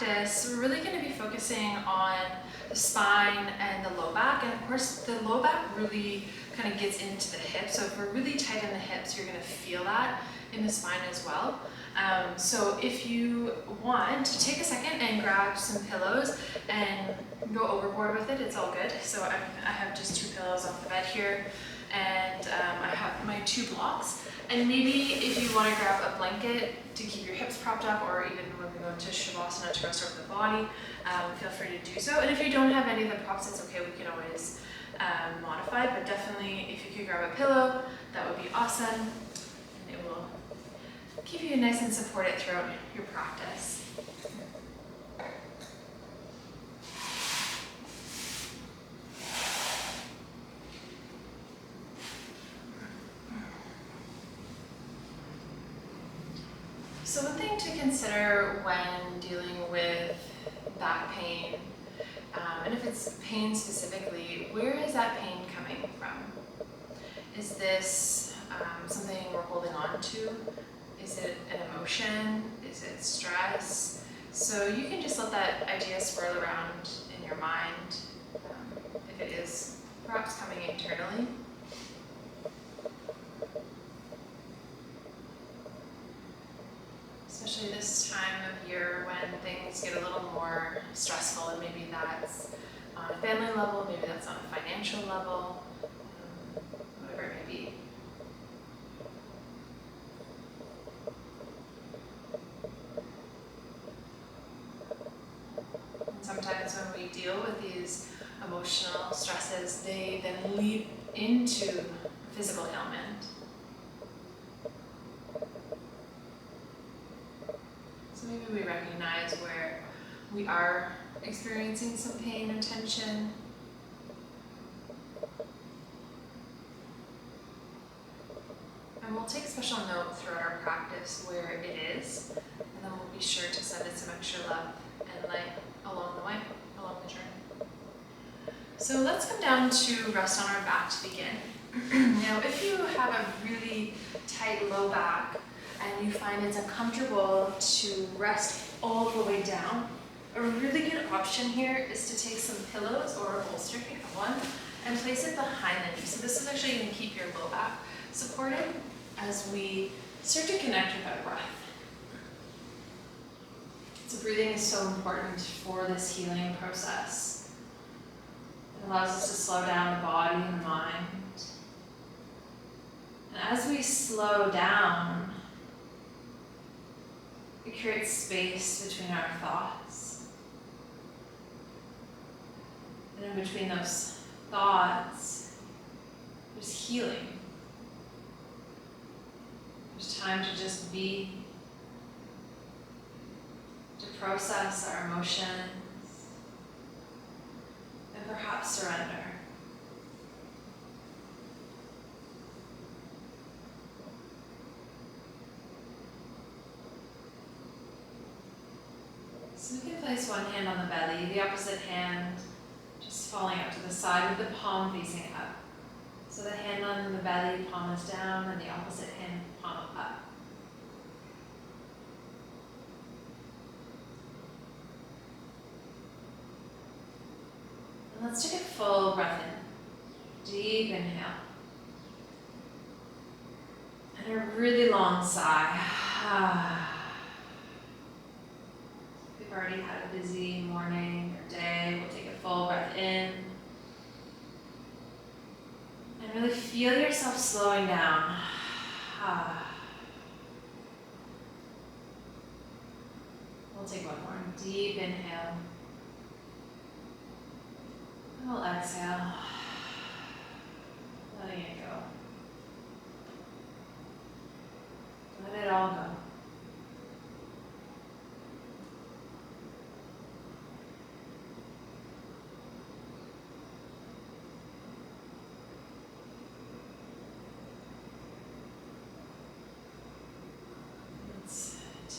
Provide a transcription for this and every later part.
practice, we're really going to be focusing on the spine and the low back. And of course, the low back really kind of gets into the hips. So if we're really tight in the hips, you're going to feel that in the spine as well. So if you want to take a second and grab some pillows and go overboard with it, it's all good. So I have just 2 pillows off the bed here, and I have my 2 blocks. And maybe if you want to grab a blanket to keep your hips propped up, or even when we go into Shavasana to rest over the body, feel free to do so. And if you don't have any of the props, it's okay, we can always modify, but definitely if you could grab a pillow, that would be awesome. And it will keep you nice and supported throughout your practice. So one thing to consider when dealing with back pain, and if it's pain specifically, where is that pain coming from? Is this something we're holding on to? Is it an emotion? Is it stress? So you can just let that idea swirl around in your mind, if it is perhaps coming internally. Especially this time of year when things get a little more stressful, and maybe that's on a family level, maybe that's on a financial level, whatever it may be. And sometimes when we deal with these emotional stresses, they then lead into physical ailment. So maybe we recognize where we are experiencing some pain and tension. And we'll take special note throughout our practice where it is, and then we'll be sure to send it some extra love and light along the way, along the journey. So let's come down to rest on our back to begin. Now, if you have a really tight low back, and you find it's uncomfortable to rest all the way down, a really good option here is to take some pillows or a bolster, if you have one, and place it behind the knee. So this is actually going to keep your low back supported as we start to connect with our breath. So breathing is so important for this healing process. It allows us to slow down the body and the mind. And as we slow down, it creates space between our thoughts. And in between those thoughts, there's healing. There's time to just be, to process our emotions, and perhaps surrender. So we can place one hand on the belly, the opposite hand just falling out to the side with the palm facing up. So the hand on the belly, palm is down, and the opposite hand, palm up. And let's take a full breath in. Deep inhale. And a really long sigh. We've already had a busy morning or day. We'll take a full breath in. And really feel yourself slowing down. We'll take one more. Deep inhale. And we'll exhale. Letting it go. Let it all go.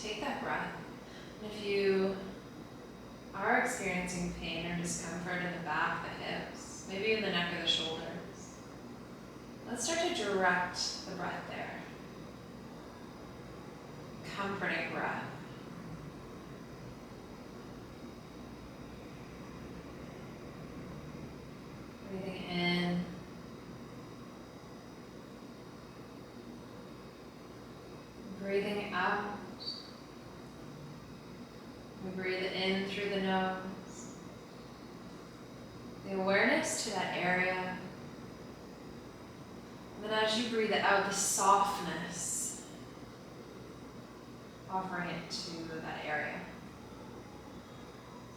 Take that breath, and if you are experiencing pain or discomfort in the back, the hips, maybe in the neck or the shoulders, let's start to direct the breath there. Comforting breath. breathing out. We breathe in through the nose. The awareness to that area. And then as you breathe out, the softness, offering it to that area.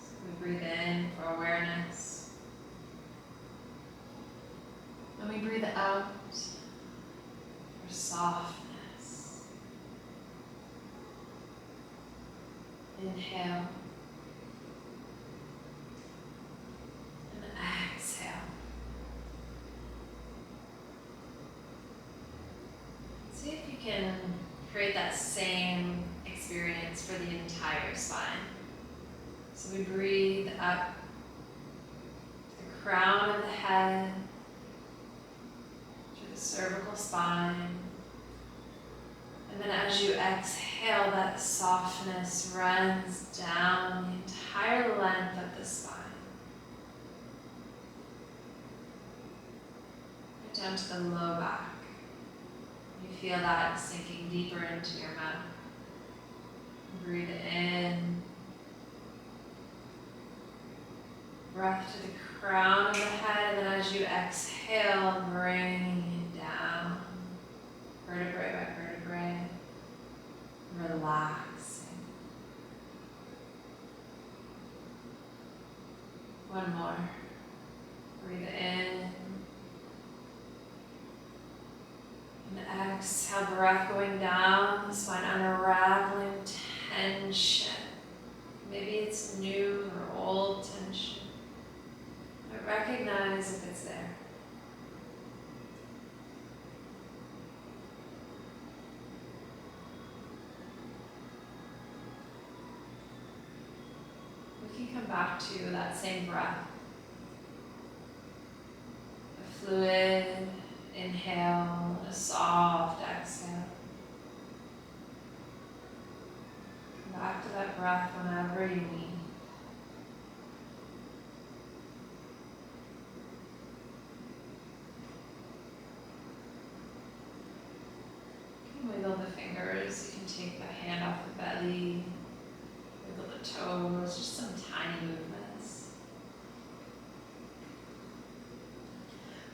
So we breathe in for awareness. And we breathe out for softness. Inhale. And exhale. See if you can create that same experience for the entire spine. So we breathe up the crown of the head, through the cervical spine. And then as you exhale, that softness runs down the entire length of the spine. Right down to the low back. You feel that sinking deeper into your mouth. Breathe in. Breath to the crown of the head, and then as you exhale, bring it down. Vertebrae by vertebrae. Relaxing. One more. Breathe in. And exhale, breath going down the spine, unraveling tension. Maybe it's new or old tension. But recognize if it's there. We can come back to that same breath. A fluid inhale, a soft exhale. Come back to that breath whenever you need. You can wiggle the fingers, you can take the hand off the belly, wiggle the toes, just some tiny movements.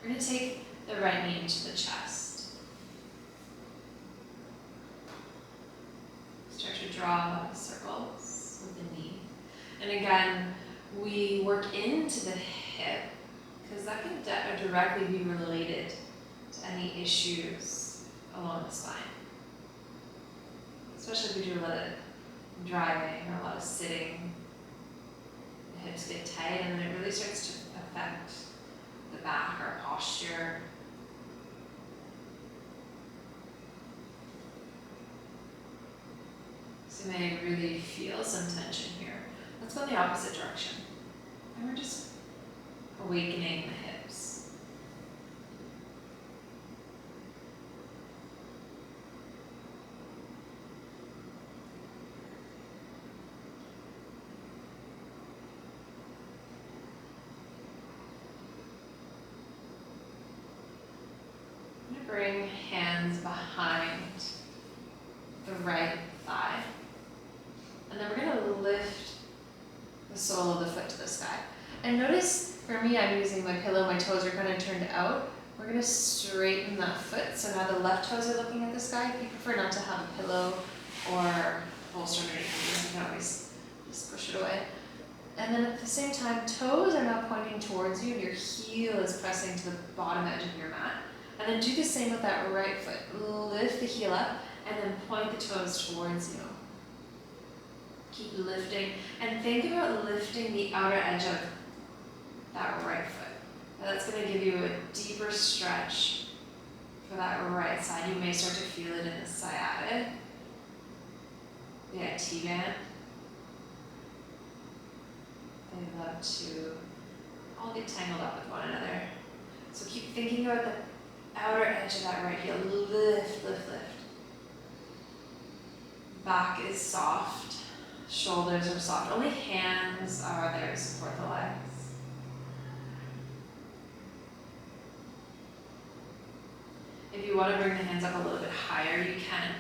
We're going to take the right knee into the chest. Start to draw circles with the knee. And again, we work into the hip because that can directly be related to any issues along the spine. Especially if we do a lot of driving or a lot of sitting. The hips get tight and then it really starts to affect the back, our posture. So you may really feel some tension here. Let's go in the opposite direction. And we're just awakening the hips. I'm going to bring hands behind the right thigh. And then we're going to lift the sole of the foot to the sky. And notice, for me, I'm using my pillow, my toes are kind of turned out. We're going to straighten that foot. So now the left toes are looking at the sky. If you prefer not to have a pillow or bolster underneath you, you can always just push it away. And then at the same time, toes are now pointing towards you and your heel is pressing to the bottom edge of your mat. And then do the same with that right foot. Lift the heel up and then point the toes towards you. Keep lifting, and think about lifting the outer edge of that right foot. Now that's going to give you a deeper stretch for that right side. You may start to feel it in the sciatic, the IT band. They love to all get tangled up with one another. So keep thinking about the outer edge of that right heel. Lift, lift, lift. Back is soft. Shoulders are soft. Only hands are there to support the legs. If you want to bring the hands up a little bit higher, you can.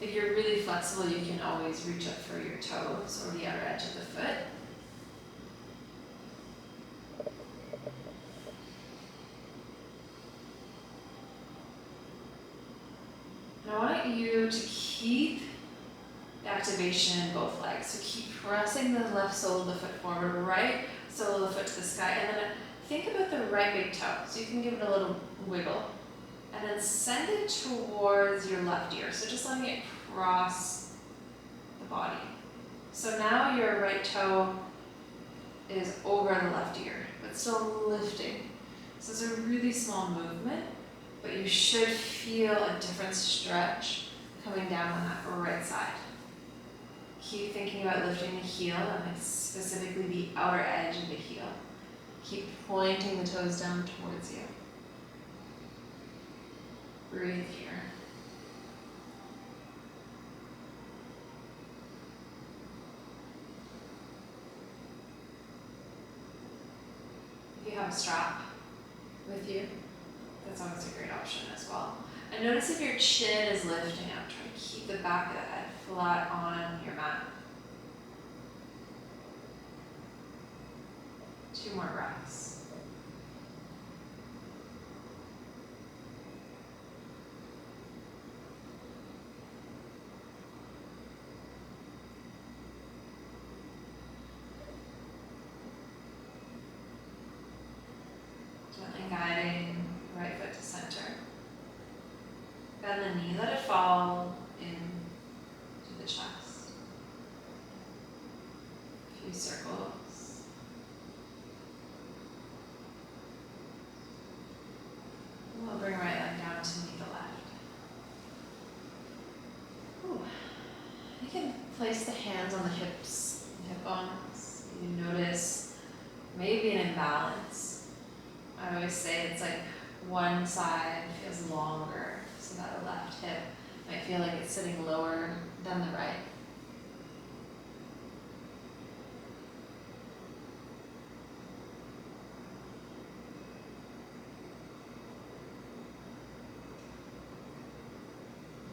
If you're really flexible, you can always reach up for your toes or the outer edge of the foot. And I want you to keep the activation in both legs. So keep pressing the left sole of the foot forward, right sole of the foot to the sky, and then think about the right big toe. So you can give it a little wiggle. And then send it towards your left ear. So just letting it cross the body. So now your right toe is over the left ear, but still lifting. So it's a really small movement, but you should feel a different stretch coming down on that right side. Keep thinking about lifting the heel, and like specifically the outer edge of the heel. Keep pointing the toes down towards you. Breathe here. If you have a strap with you, that's always a great option as well. And notice if your chin is lifting up. Try to keep the back of the head flat on your mat. 2 more breaths. Gently guiding the right foot to center. Bend the knee, let it fall into the chest. A few circles. And we'll bring right leg down to meet the left. Ooh. You can place the hands on the hips, hip bones. You notice maybe an imbalance. I always say it's like one side feels longer, so that the left hip might feel like it's sitting lower than the right.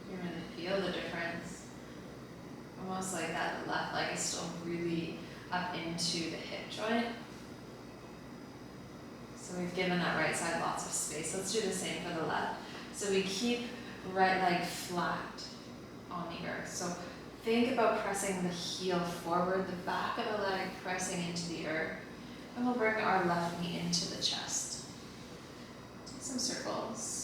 You're going to feel the difference. Almost like that left leg is still really up into the hip joint. So we've given that right side lots of space. Let's do the same for the left. So we keep right leg flat on the earth. So think about pressing the heel forward, the back of the leg pressing into the earth. And we'll bring our left knee into the chest. Take some circles.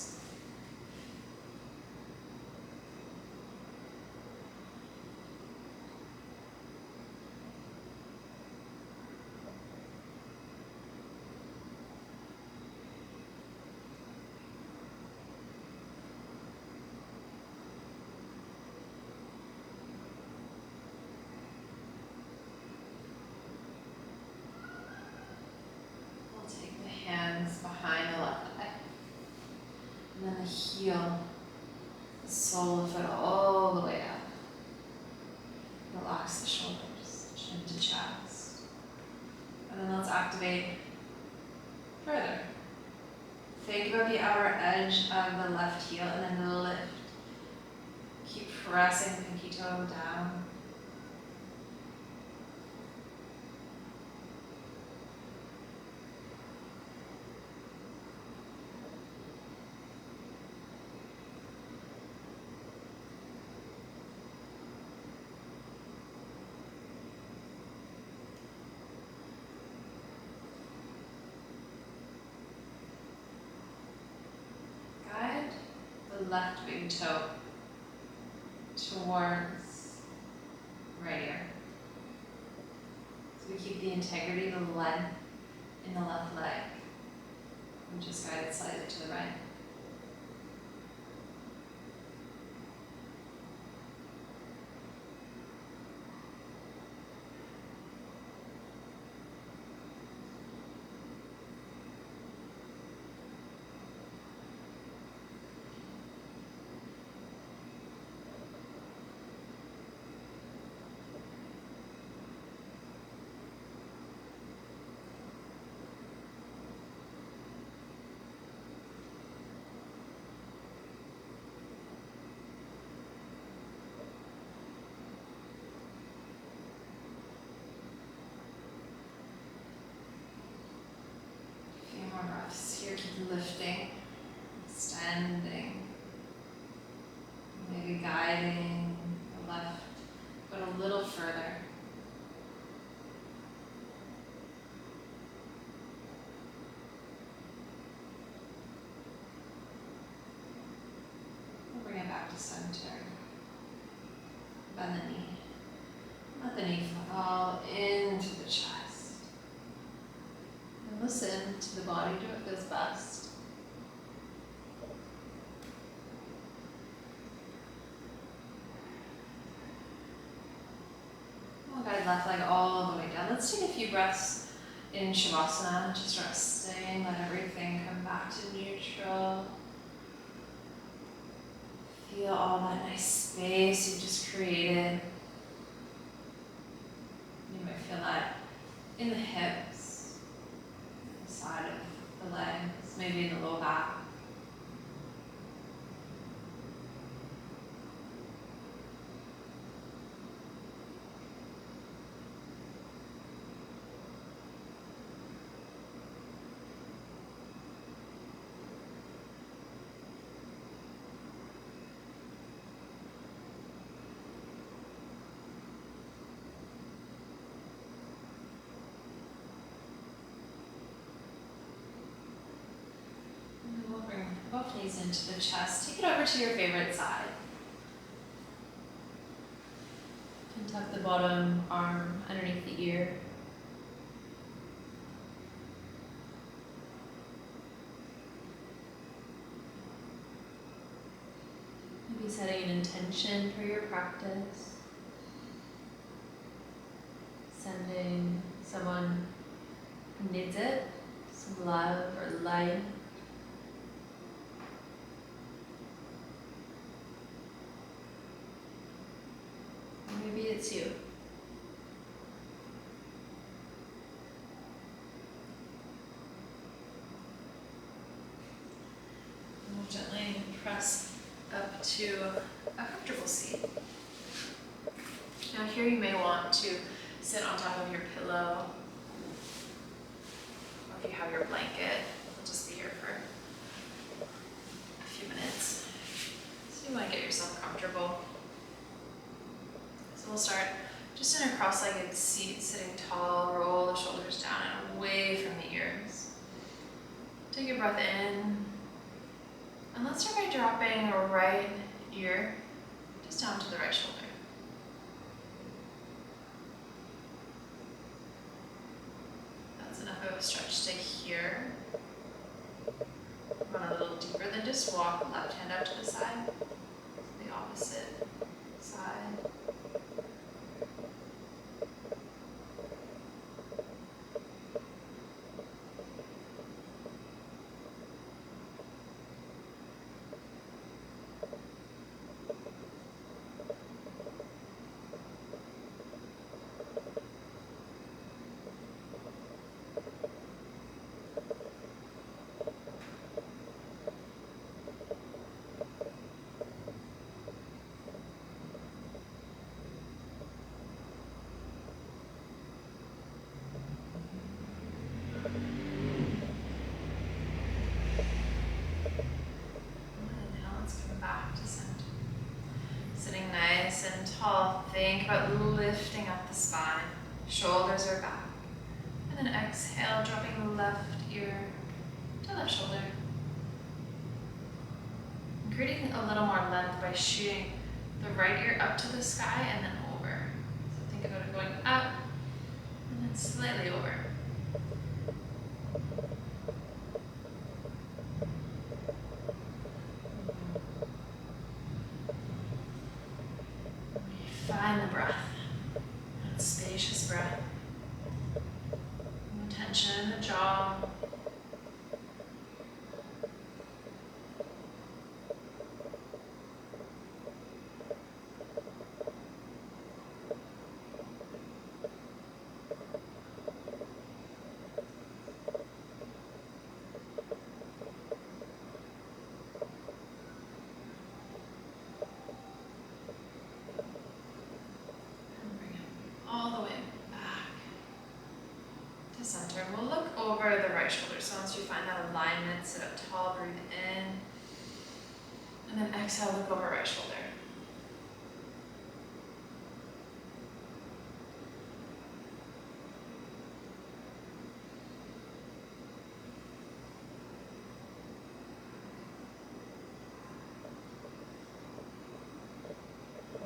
Hands behind the left eye. And then the heel, the sole of the foot all the way up. Relax the shoulders, chin to chest. And then let's activate further. Think about the outer edge of the left heel and then lift. Keep pressing the pinky toe down. Left big toe towards right ear. So we keep the integrity of the length in the left leg. And just guide it slightly to the right. lifting, extending, maybe guiding the left foot a little further. We'll bring it back to center. Bend the knee. Let the knee fall into the chest. And listen to the body, do what feels best. We'll guide left leg all the way down. Let's take a few breaths in Shavasana, just resting, let everything come back to neutral. Feel all that nice space you've just created. You might feel that in the hips, the side of the legs, maybe in the low back. Both knees into the chest. Take it over to your favorite side. And tuck the bottom arm underneath the ear. Maybe setting an intention for your practice. Sending someone who needs it some love or light. Maybe it's you. And we'll gently press up to a comfortable seat. Now here you may want to sit on top of your pillow, or if you have your blanket, we'll just be here for a few minutes. So you want to get yourself comfortable. So we'll start just in a cross-legged seat, sitting tall, roll the shoulders down and away from the ears. Take a breath in, and let's start by dropping our right ear just down to the right shoulder. That's enough of a stretch to here. Run a little deeper, then just walk left hand out to the side, the opposite side. And tall, think about lifting up the spine, shoulders are back, and then exhale, dropping left ear to left shoulder, and creating a little more length by shooting the right ear up to the sky and then over. So think about it going up and then slightly over. Find the breath, that spacious breath. No tension in the jaw. exhale, look over right shoulder.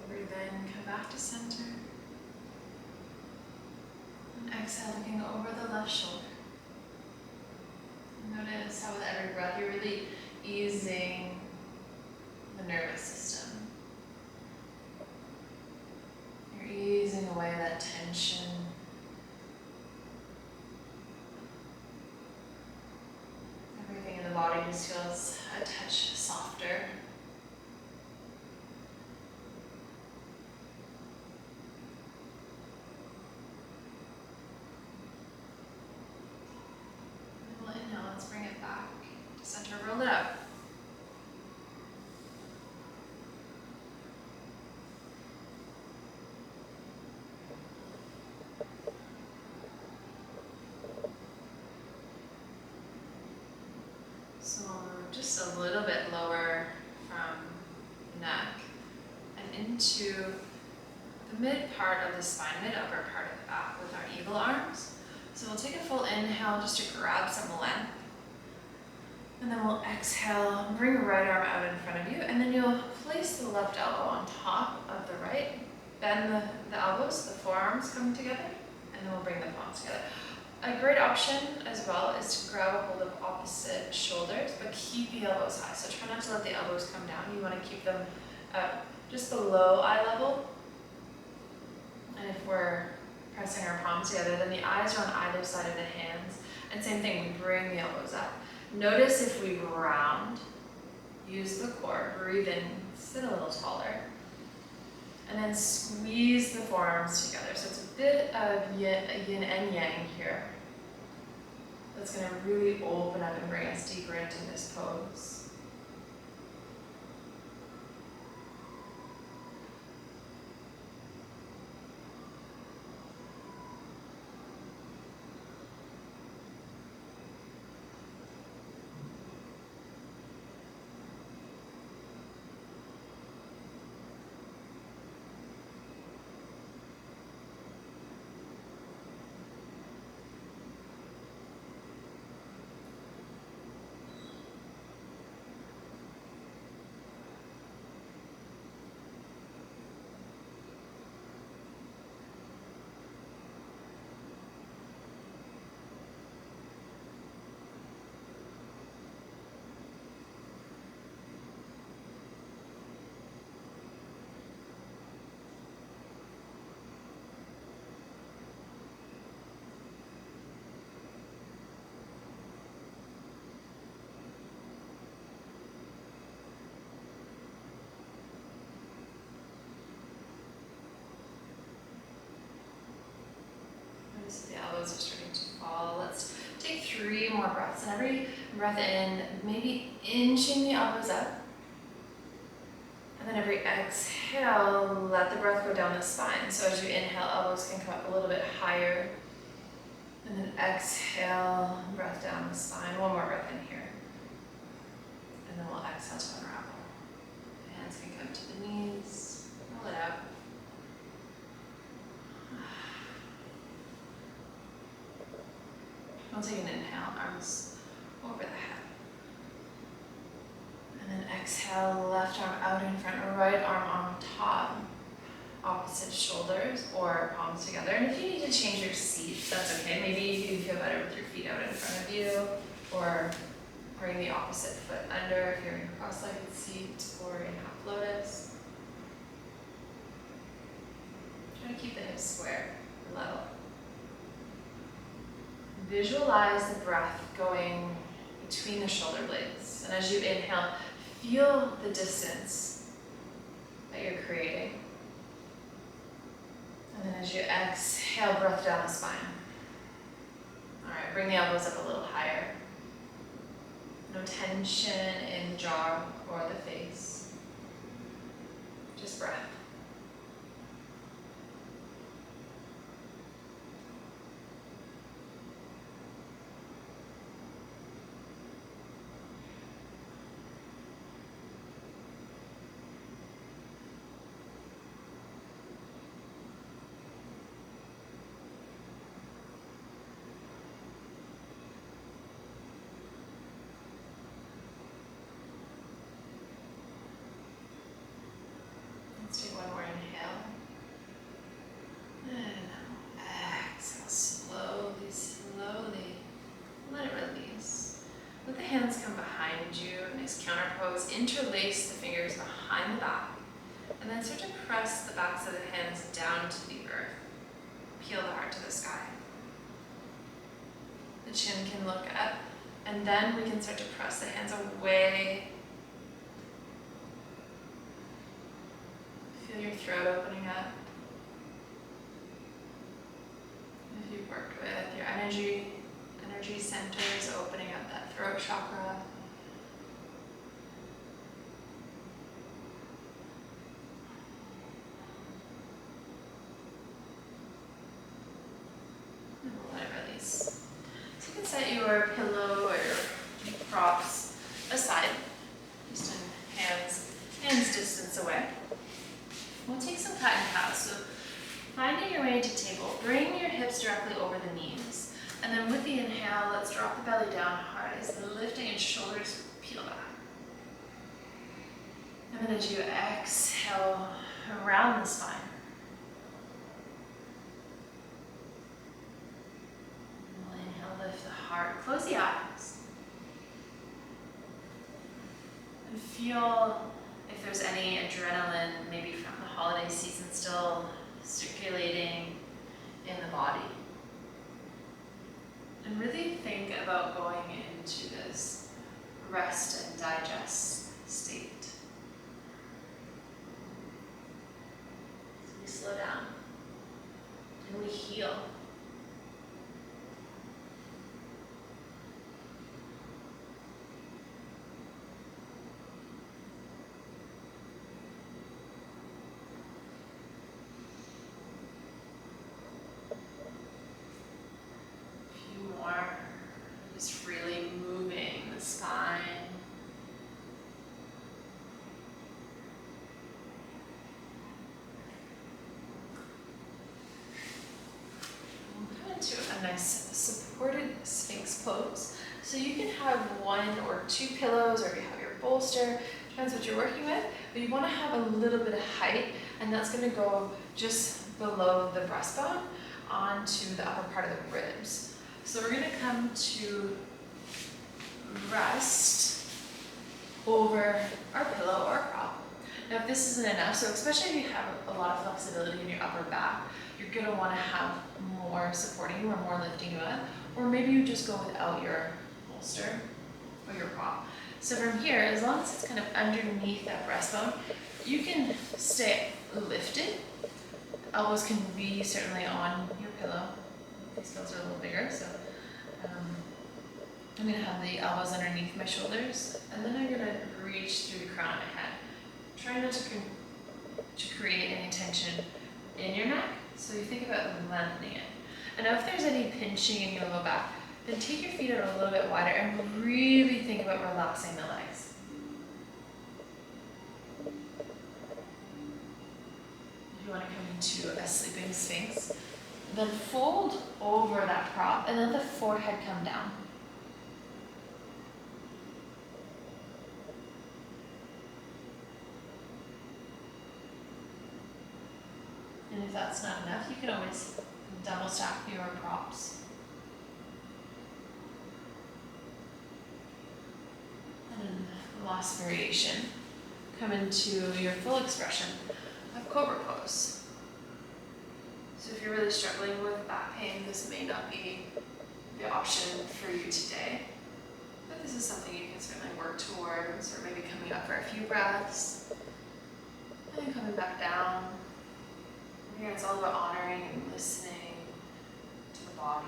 Breathe in, come back to center. And exhale, looking over the left shoulder. Notice how with every breath you're really easing the nervous system. You're easing away that tension. Everything in the body just feels a touch softer. And we'll inhale, let's bring it back to center, roll it up. So just a little bit lower from the neck and into the mid part of the spine, mid upper part of the back with our eagle arms. So we'll take a full inhale just to grab some length. And then we'll exhale, bring the right arm out in front of you, and then you'll place the left elbow on top of the right. Bend the elbows, the forearms come together, and then we'll bring the palms together. A great option as well is to grab a hold of opposite shoulders, but keep the elbows high. So try not to let the elbows come down. You want to keep them just below eye level. And if we're pressing our palms together, then the eyes are on either side of the hands. And same thing, we bring the elbows up. Notice if we round, use the core, breathe in, sit a little taller. And then squeeze the forearms together. So it's a bit of yin and yang here. That's going to really open up and bring us deeper into this pose. The elbows are starting to fall. Let's take 3 more breaths. And every breath in, maybe inching the elbows up. And then every exhale, let the breath go down the spine. So as you inhale, elbows can come up a little bit higher. And then exhale, breath down the spine. One more breath in here. And then we'll exhale to unravel. The hands can come to the knees. Roll it up. We'll take an inhale, arms over the head. And then exhale, left arm out in front, right arm on top, opposite shoulders or palms together. And if you need to change your seat, that's okay. Maybe you feel better with your feet out in front of you, or bring the opposite foot under if you're in a cross-legged seat or in half lotus. Try to keep the hips square, level. Visualize the breath going between the shoulder blades. And as you inhale, feel the distance that you're creating. And then as you exhale, breath down the spine. All right, bring the elbows up a little higher. No tension in the jaw or the face. Just breath. find the back. And then start to press the backs of the hands down to the earth. Peel the heart to the sky. The chin can look up. And then we can start to press the hands away. Feel your throat opening up. If you've worked with your energy centers, opening up that throat chakra. And we'll let it release. So you can set your pillow or your props aside, just in hands distance away. We'll take some cat and cow. So finding your way to table, bring your hips directly over the knees. And then with the inhale, let's drop the belly down hard as the lifting and shoulders peel back. And then as you exhale around the spine. And we'll inhale, lift the heart, close the eyes. And feel if there's any adrenaline, maybe from the holiday season, still circulating in the body. And really think about going into this rest and digest state. So we slow down and we heal. Just freely moving the spine. We'll come into a nice supported Sphinx pose. So you can have 1 or 2 pillows, or you have your bolster, depends what you're working with, but you want to have a little bit of height, and that's going to go just below the breastbone onto the upper part of the ribs. So we're going to come to rest over our pillow or prop. Now if this isn't enough, so especially if you have a lot of flexibility in your upper back, you're going to want to have more supporting you or more lifting you up, or maybe you just go without your bolster or your prop. So from here, as long as it's kind of underneath that breastbone, you can stay lifted. Elbows can be certainly on your pillow. These pillows are a little bigger, so I'm going to have the elbows underneath my shoulders, and then I'm going to reach through the crown of my head. Try not to create any tension in your neck, so you think about lengthening it. And now if there's any pinching in your low back, then take your feet out a little bit wider and really think about relaxing the legs. If you want to come into a sleeping Sphinx, then fold over that prop and let the forehead come down. And if that's not enough, you can always double stack your props. And then the last variation, come into your full expression of Cobra pose. So if you're really struggling with back pain, this may not be the option for you today. But this is something you can certainly work towards, or maybe coming up for a few breaths, and then coming back down. Here it's all about honoring and listening to the body.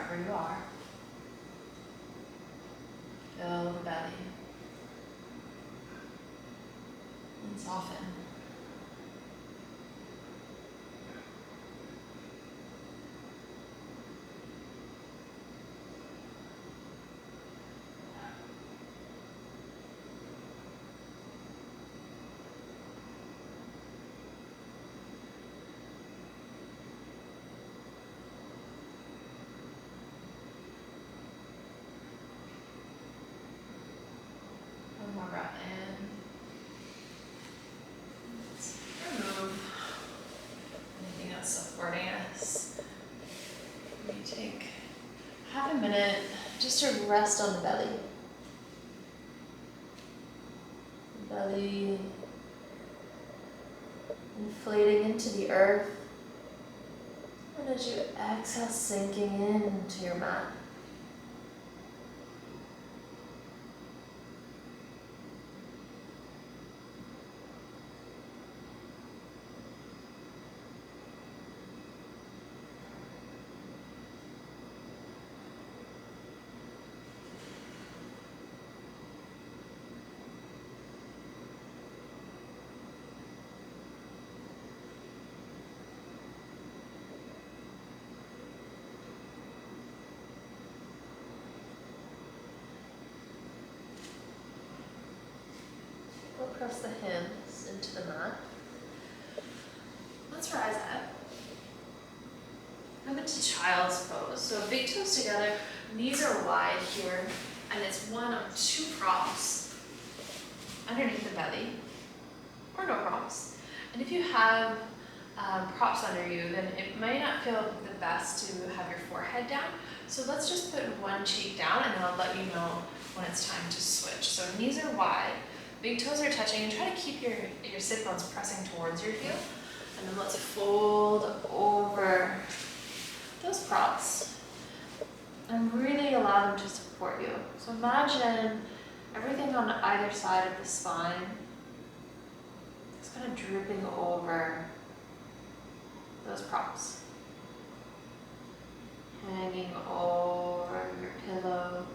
wherever you are. Fill the belly and soften. One more breath in. Let's remove anything that's supporting us. We take half a minute just to rest on the belly. The belly inflating into the earth. And as you exhale, sinking into your mat. We'll press the hands into the mat. Let's rise up. Come into child's pose. So big toes together, knees are wide here, and it's one of two props underneath the belly, or no props. And if you have props under you, then it might not feel the best to have your forehead down. So let's just put one cheek down, and then I'll let you know when it's time to switch. So knees are wide. Big toes are touching, and try to keep your sit bones pressing towards your heel. And then let's fold over those props and really allow them to support you. So imagine everything on either side of the spine is kind of drooping over those props, hanging over your pillow.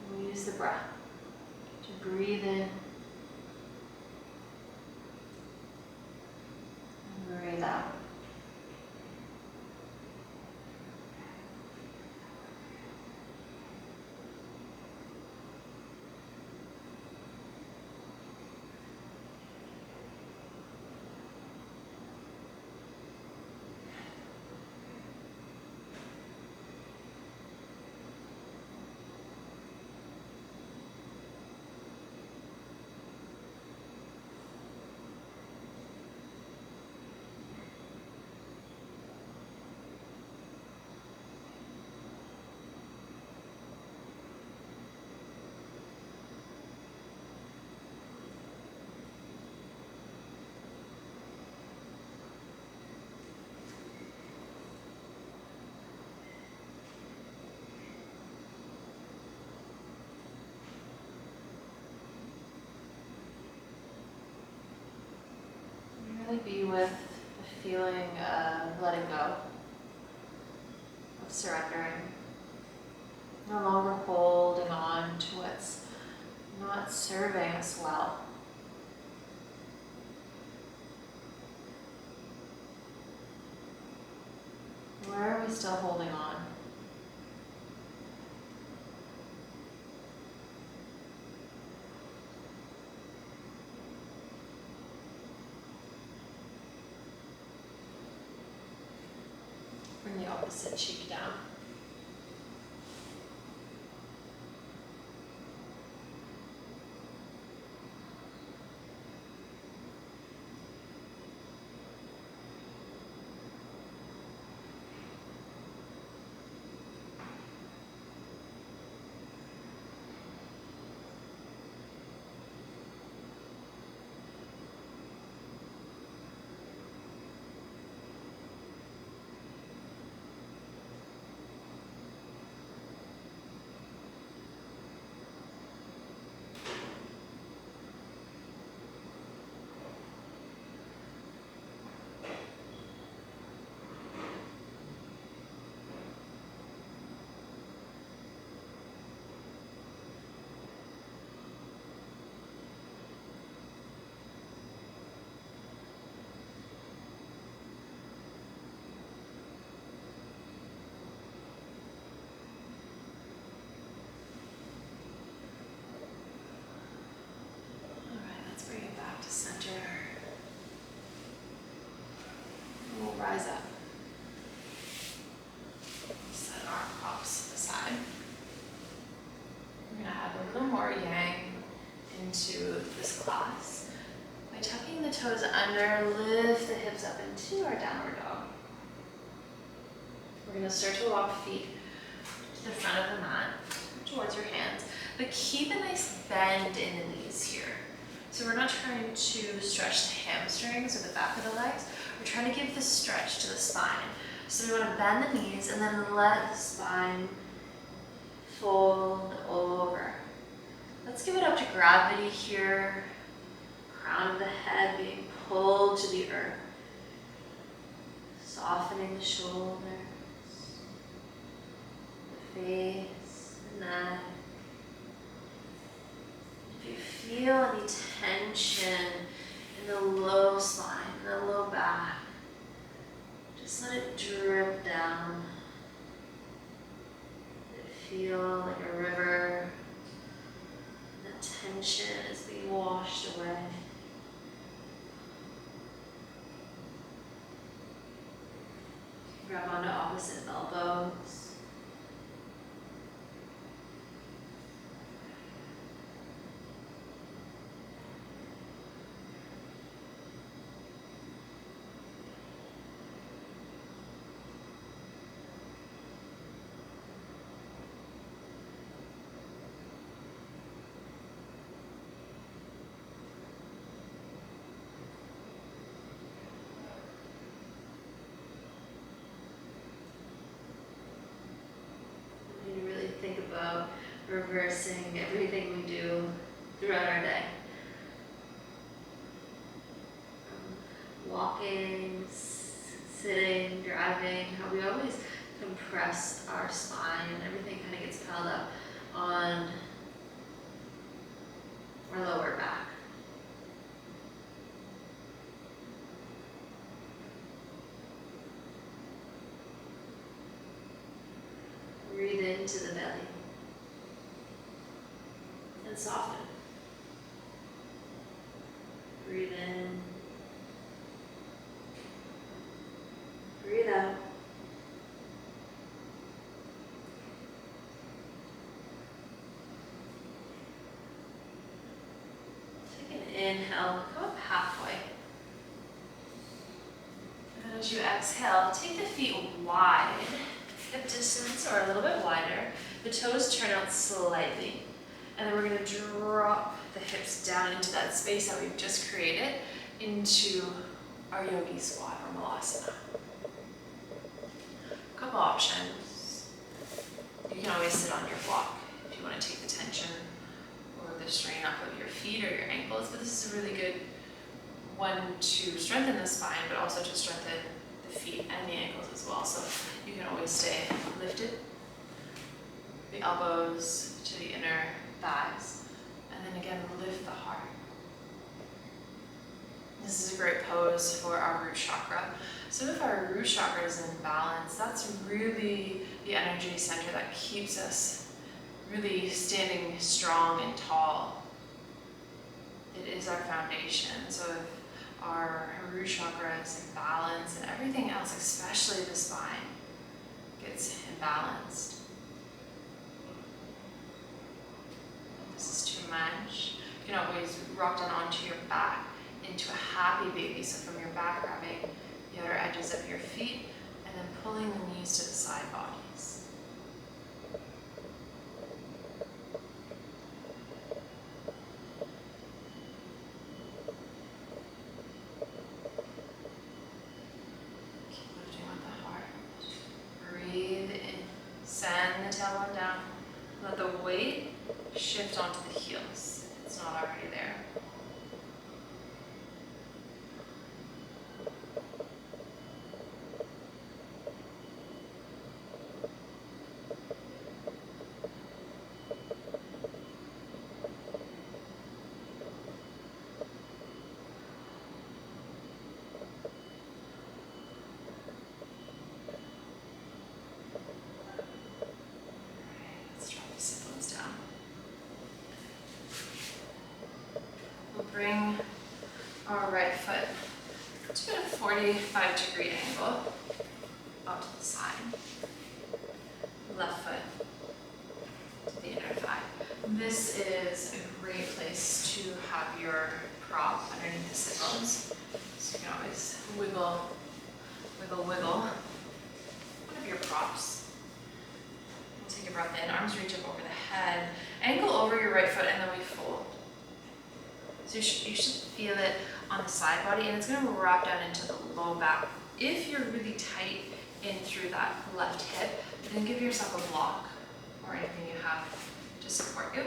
We'll use the breath to breathe in and breathe out. Really be with the feeling of letting go, of surrendering, no longer holding on to what's not serving us well. Where are we still holding on? Bring the opposite cheek down. under, lift the hips up into our downward dog. We're gonna start to walk feet to the front of the mat, towards your hands, but keep a nice bend in the knees here. So we're not trying to stretch the hamstrings or the back of the legs. We're trying to give the stretch to the spine. So we want to bend the knees and then let the spine fold over. Let's give it up to gravity here. Crown of the head being pulled to the earth. Softening the shoulders, the face, the neck. If you feel any tension in the low spine, in the low back, just let it drip down. Let it feel like a river. That tension is being washed away. Grab onto opposite elbows. Think about reversing everything we do throughout our day. Walking, sitting, driving, how we always compress our spine and everything kind of gets piled up on our lower back. Breathe into the belly and soften. Breathe in. Breathe out. Take an inhale, come up halfway. And as you exhale, take the feet wide. Hip distance or a little bit wider. The toes turn out slightly. And then we're going to drop the hips down into that space that we've just created into our yogi squat or malasana. A couple options. You can always sit on your block if you want to take the tension or the strain off of your feet or your ankles, but this is a really good one to strengthen the spine, but also to strengthen the feet and the ankles as well. So you can always stay lifted, the elbows to the inner thighs, and then again lift the heart. This is a great pose for our root chakra. So if our root chakra is in balance, that's really the energy center that keeps us really standing strong and tall. It is our foundation. So if our root chakra is in balance and everything else, especially the spine, gets imbalanced. If this is too much, you can always rock down onto your back into a happy baby. So from your back, grabbing the outer edges of your feet and then pulling the knees to the side bodies. Send the tailbone down. Let the weight shift onto the heels. It's not already there. Bring our right foot to a 45-degree angle out to the side. Left foot to the inner thigh. This is a great place to have your prop underneath the sit bones. wiggle, wiggle, wiggle one of your props. We'll take a breath in, arms reach up over the head, ankle over your right foot, and then we fold. So you should feel it on the side body, and it's going to wrap down into the low back. If you're really tight in through that left hip, then give yourself a block or anything you have to support you.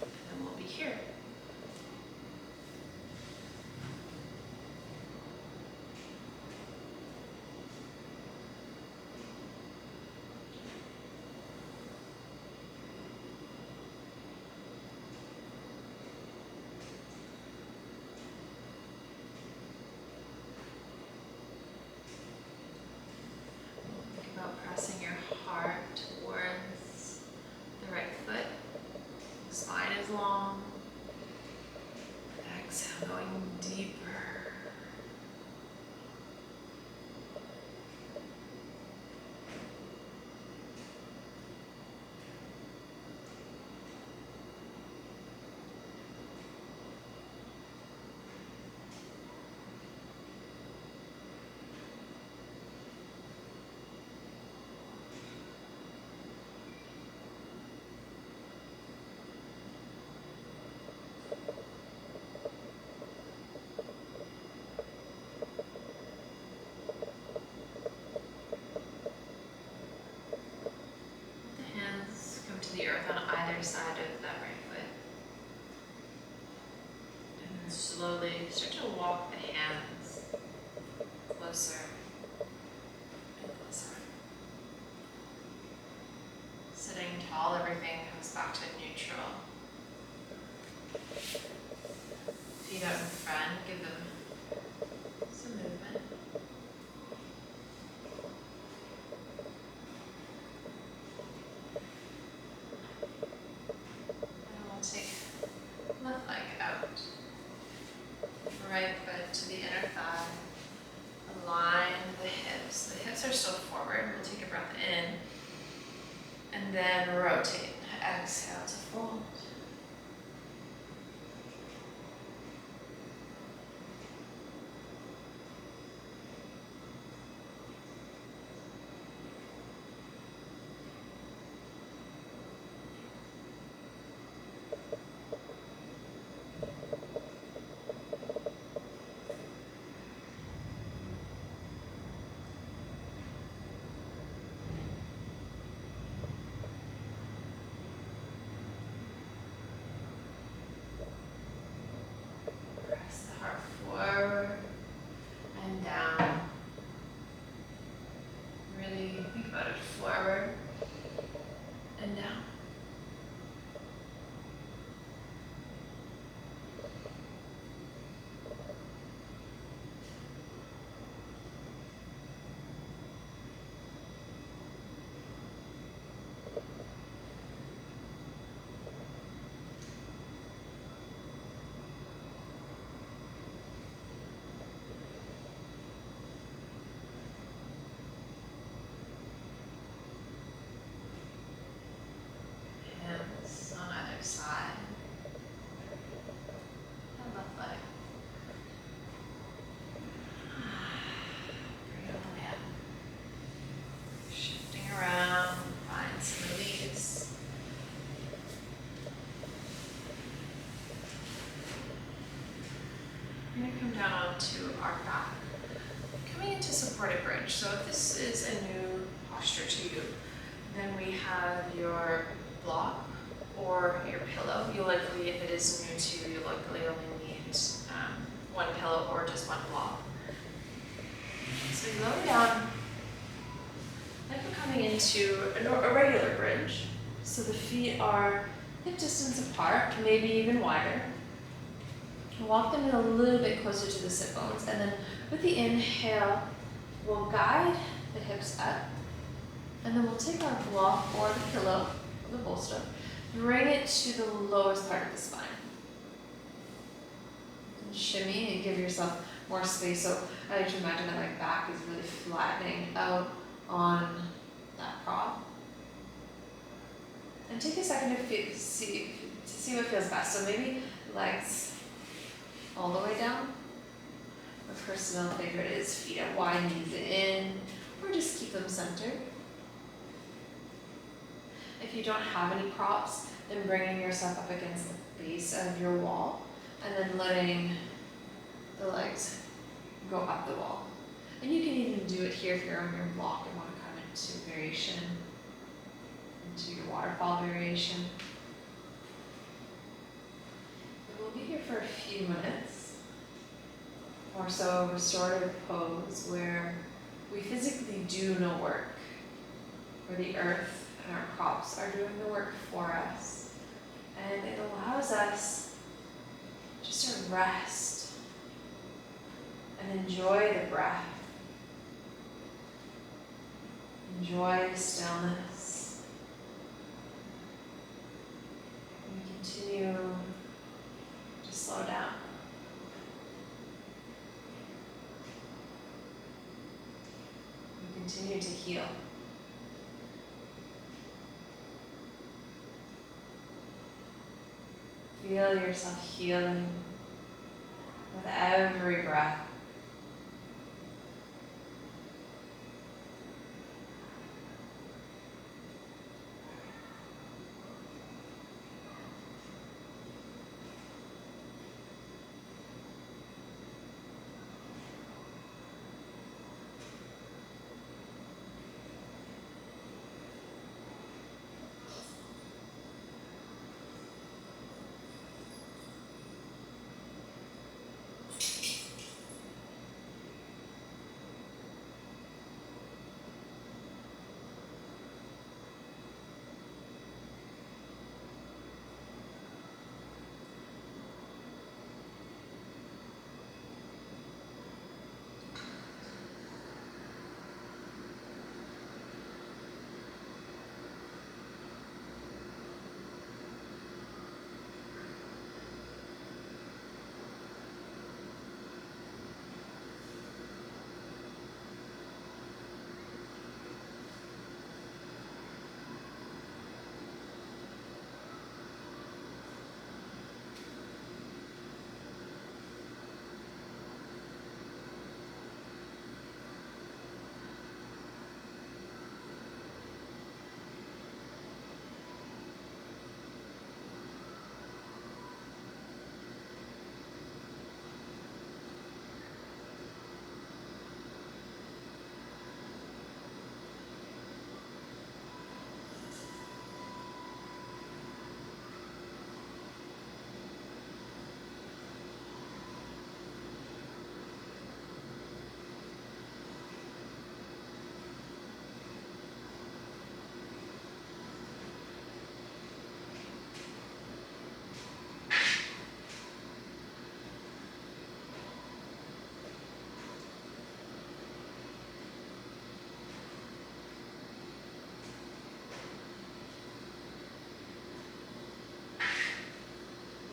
And we'll be here. Pressing your heart towards the right foot. The spine is long. Exhale, going deeper. To the earth on either side of that right foot. And then slowly start to walk the hands closer and closer. Sitting tall, everything comes back to neutral. Feet out in front, give them some movement. Right foot to the inner thigh. Align the hips. The hips are still forward. We'll take a breath in. And then rotate. Exhale to fold. We're going to come down onto our back. Coming into supported bridge. So if this is a new posture to you, then we have your block or your pillow. You likely, if it is new to you, likely only need one pillow or just one block. So you lower down, like we're coming into a regular bridge. So the feet are hip distance apart, maybe even wider. Walk them in a little bit closer to the sit bones, and then with the inhale, we'll guide the hips up, and then we'll take our block or the pillow, or the bolster, bring it to the lowest part of the spine. And shimmy and give yourself more space. So I like to imagine that my back is really flattening out on that prop. And take a second to see what feels best. So maybe legs all the way down, My personal favorite is feet at wide, knees in, or just keep them centered. If you don't have any props, then bringing yourself up against the base of your wall and then letting the legs go up the wall. And you can even do it here if you're on your block and want to come into variation, into your waterfall variation. We'll be here for a few minutes. More so a restorative pose where we physically do no work, where the earth and our props are doing the work for us. And it allows us just to rest and enjoy the breath. Enjoy the stillness. And continue to slow down. And continue to heal. Feel yourself healing with every breath.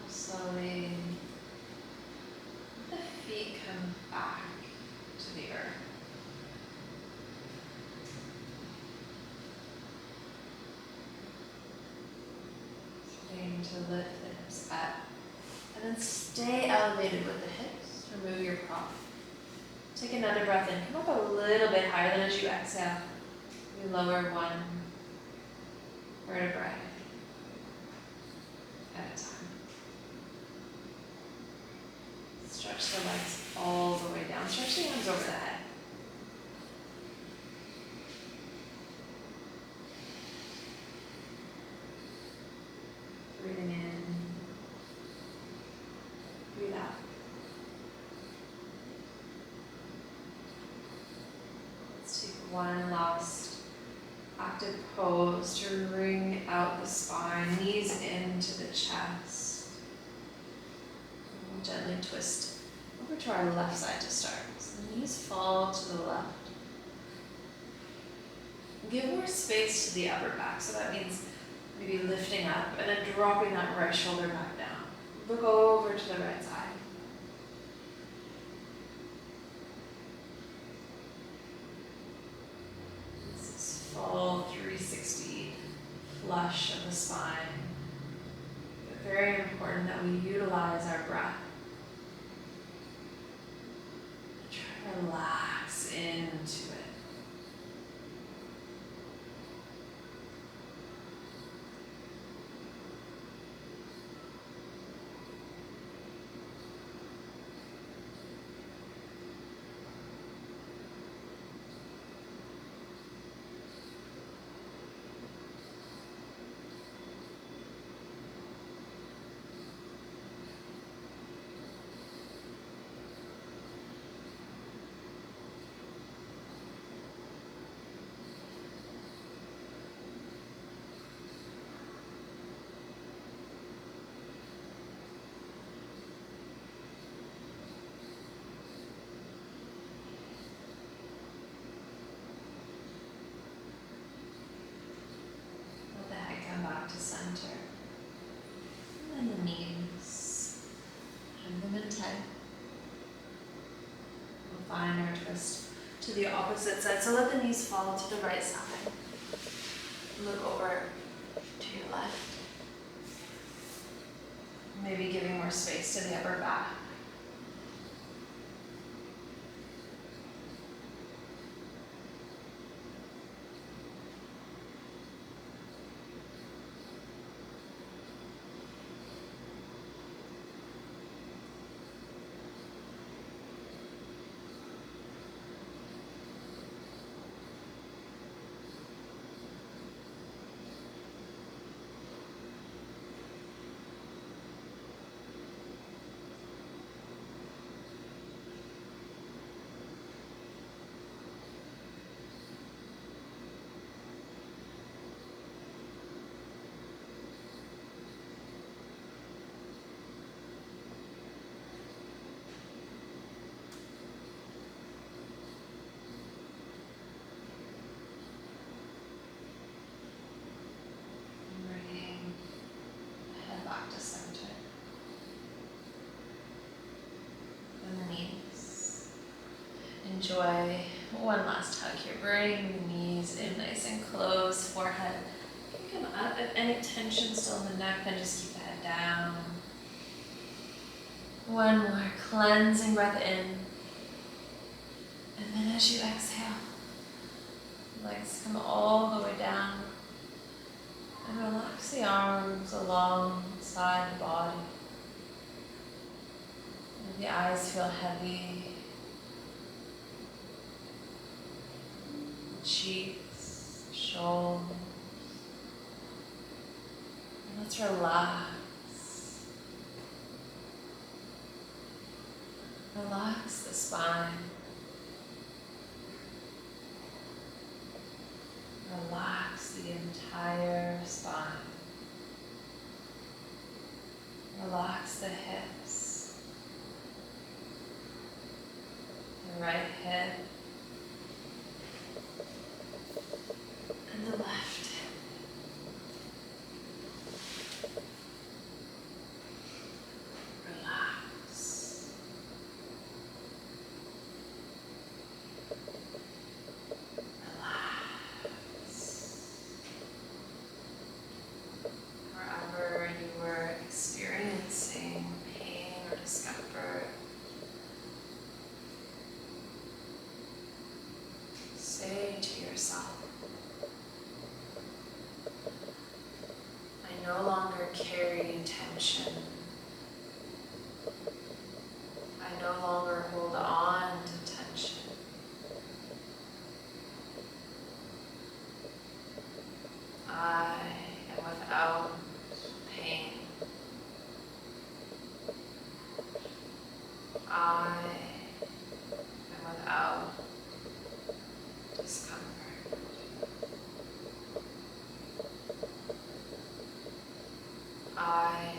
Slowly, the feet come back to the earth. Starting to lift the hips up. And then stay elevated with the hips. Remove your prop. Take another breath in. Come up a little bit higher, then as you exhale, you lower one vertebrae at a time. Stretch the legs all the way down. Stretch the arms over the head. Breathing in. Breathe out. Let's take one last active pose to wring out the spine, knees into the chest. And we'll gently twist over to our left side to start. So the knees fall to the left. Give more space to the upper back. So that means maybe lifting up and then dropping that right shoulder back down. Look over to the right side. This is full 360 flush of the spine. But very important that we utilize our breath. relax into it. Let the head come back to center. And then the knees. Hang them in tight. We'll find our twist to the opposite side. So let the knees fall to the right side. Look over to your left. Maybe giving more space to the upper back. Back to center. And the knees. Enjoy one last hug here. Bring the knees in nice and close. Forehead. You can come up. If any tension still in the neck, then just keep the head down. One more cleansing breath in. And then as you exhale, legs come all the way down. And relax the arms alongside the body. And the eyes feel heavy. Cheeks, shoulders. And let's relax. Relax the spine. Relax the entire spine. Relax the hips. The right hip. And the left hip. Relax. Wherever you were experiencing pain or discomfort, say to yourself, I no longer carry tension. I no longer hold on to tension. I am without pain. I am without discomfort. I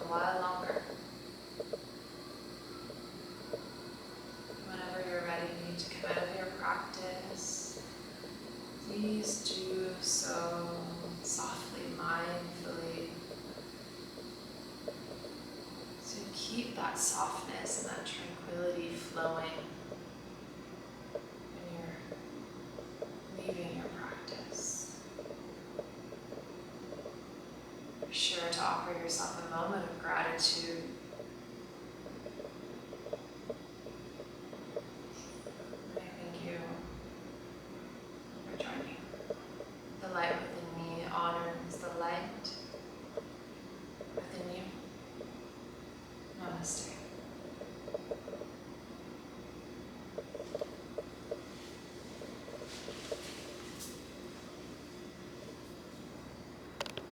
while longer. Whenever you're ready to come out of your practice, please do so softly, mindfully. So keep that softness and that tranquility flowing when you're leaving your practice. Be sure to offer yourself a moment of gratitude. I thank you for joining. The light within me honors the light within you. Namaste.